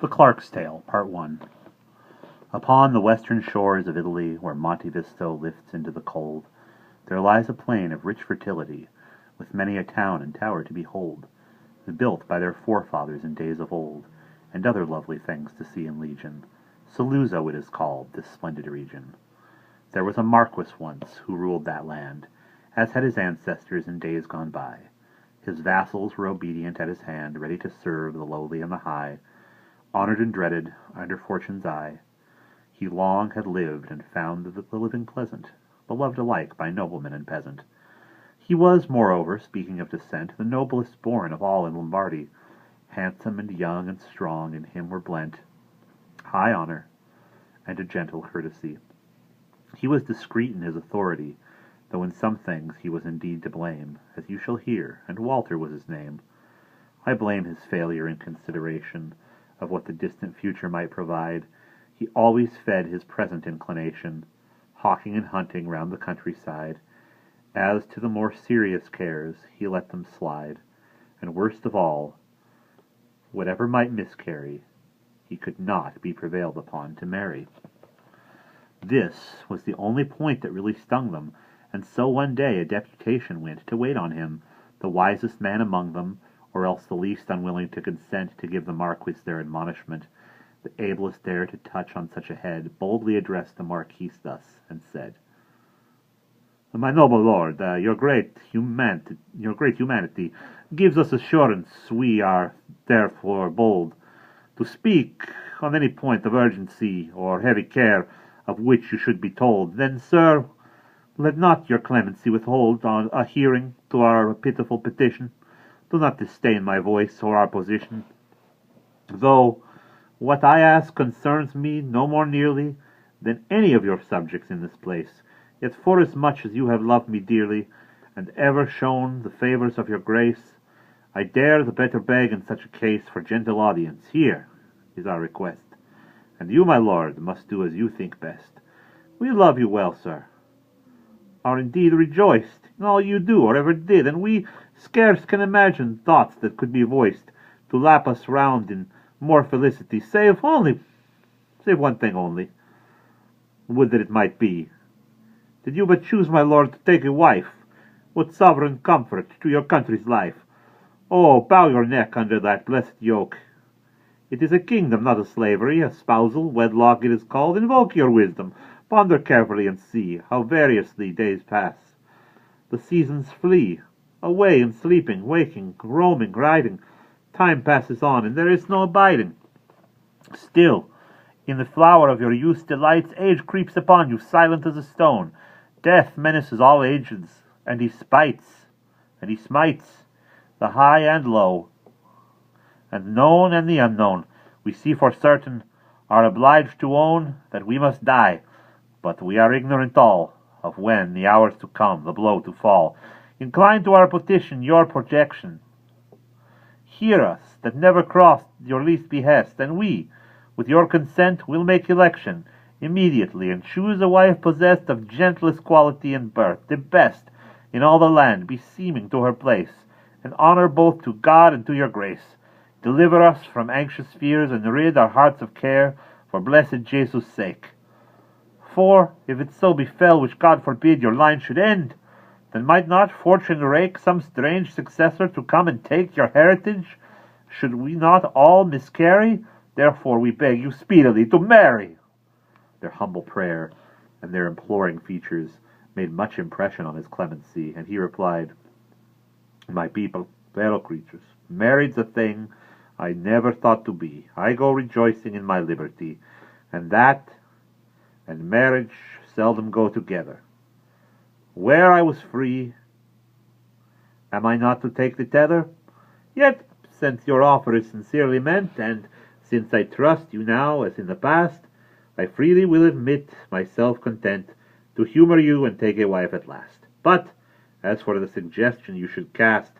The Clerk's Tale, Part 1. Upon the western shores of Italy, where Monte Visto lifts into the cold, there lies a plain of rich fertility, with many a town and tower to behold, built by their forefathers in days of old, and other lovely things to see in legion. Saluzzo it is called, this splendid region. There was a marquis once, who ruled that land, as had his ancestors in days gone by. His vassals were obedient at his hand, ready to serve the lowly and the high, honored and dreaded under fortune's eye. He long had lived and found the living pleasant, beloved alike by nobleman and peasant. He was, moreover, speaking of descent, the noblest born of all in Lombardy. Handsome and young and strong in him were blent high honor and a gentle courtesy. He was discreet in his authority, though in some things he was indeed to blame, as you shall hear, and Walter was his name. I blame his failure in consideration of what the distant future might provide. He always fed his present inclination, hawking and hunting round the countryside. As to the more serious cares, he let them slide, and worst of all, whatever might miscarry, he could not be prevailed upon to marry. This was the only point that really stung them, and so one day a deputation went to wait on him, the wisest man among them, or else the least unwilling to consent to give the Marquis their admonishment. The ablest dare to touch on such a head boldly addressed the Marquis thus, and said, "My noble lord, your great humanity gives us assurance we are therefore bold to speak on any point of urgency or heavy care of which you should be told. Then, sir, let not your clemency withhold on a hearing to our pitiful petition. Do not disdain my voice or our position, though what I ask concerns me no more nearly than any of your subjects in this place. Yet forasmuch as you have loved me dearly, and ever shown the favours of your grace, I dare the better beg in such a case for gentle audience. Here is our request, and you, my lord, must do as you think best. We love you well, sir, are indeed rejoiced in all you do or ever did, and we scarce can imagine thoughts that could be voiced to lap us round in more felicity, save one thing only. Would that it might be, did you but choose, my lord, to take a wife, what sovereign comfort to your country's life. Oh, bow your neck under that blessed yoke. It is a kingdom, not a slavery, a spousal, wedlock it is called. Invoke your wisdom, ponder carefully, and see how variously days pass. The seasons flee, away in sleeping, waking, roaming, riding. Time passes on, and there is no abiding. Still, in the flower of your youth's delights, age creeps upon you, silent as a stone. Death menaces all ages, and he smites the high and low, and known and the unknown. We see for certain, are obliged to own that we must die, but we are ignorant all of when the hours to come, the blow to fall. Incline to our petition, your projection. Hear us, that never crossed your least behest, and we, with your consent, will make election immediately, and choose a wife possessed of gentlest quality and birth, the best in all the land, beseeming to her place, and honor both to God and to your grace. Deliver us from anxious fears, and rid our hearts of care, for blessed Jesus' sake. For, if it so befell, which God forbid, your line should end, then might not fortune rake some strange successor to come and take your heritage? Should we not all miscarry? Therefore we beg you speedily to marry." Their humble prayer and their imploring features made much impression on his clemency, and he replied, "My people, fellow creatures, married's a thing I never thought to be. I go rejoicing in my liberty, and that and marriage seldom go together. Where I was free, am I not to take the tether? Yet, since your offer is sincerely meant, and since I trust you now as in the past, I freely will admit myself content to humor you and take a wife at last. But, as for the suggestion you should cast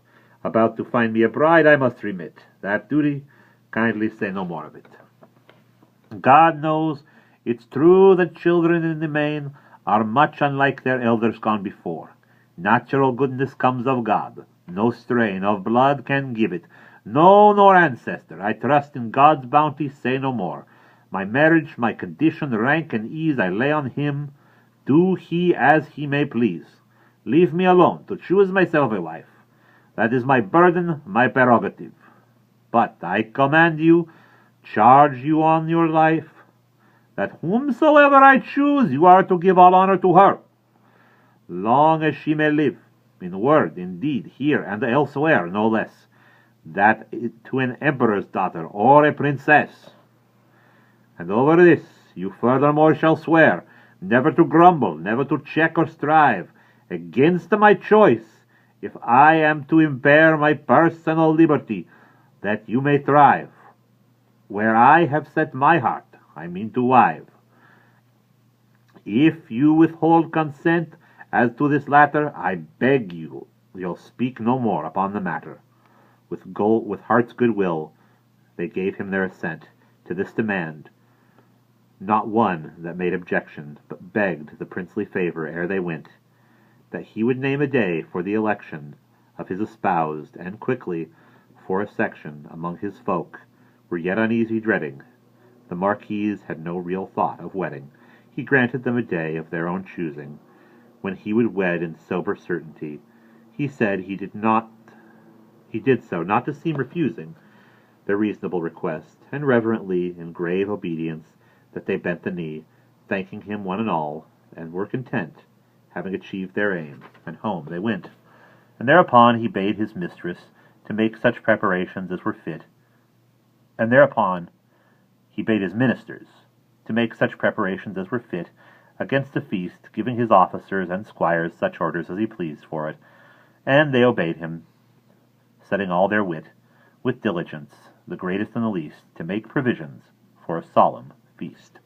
about to find me a bride, I must remit that duty. Kindly say no more of it. God knows it's true that children in the main are much unlike their elders gone before. Natural goodness comes of God. No strain of blood can give it. No, nor ancestor. I trust in God's bounty, say no more. My marriage, my condition, rank, and ease I lay on him. Do he as he may please. Leave me alone to choose myself a wife. That is my burden, my prerogative. But I command you, charge you on your life, that whomsoever I choose, you are to give all honor to her, long as she may live, in word, in deed, here and elsewhere, no less, that to an emperor's daughter or a princess. And over this you furthermore shall swear, never to grumble, never to check or strive against my choice, if I am to impair my personal liberty, that you may thrive. Where I have set my heart, I mean to wive. If you withhold consent as to this latter, I beg you'll speak no more upon the matter. With heart's goodwill, they gave him their assent to this demand. Not one that made objection, but begged the princely favor ere they went, that he would name a day for the election of his espoused, and quickly, for a section among his folk were yet uneasy dreading. The Marquis had no real thought of wedding. He granted them a day of their own choosing, when he would wed in sober certainty. He said he did so not to seem refusing their reasonable request, and reverently, in grave obedience, that they bent the knee, thanking him one and all, and were content, having achieved their aim, and home they went. And thereupon he bade his mistress to make such preparations as were fit, and thereupon he bade his ministers to make such preparations as were fit against the feast, giving his officers and squires such orders as he pleased for it, and they obeyed him, setting all their wit, with diligence, the greatest and the least, to make provisions for a solemn feast.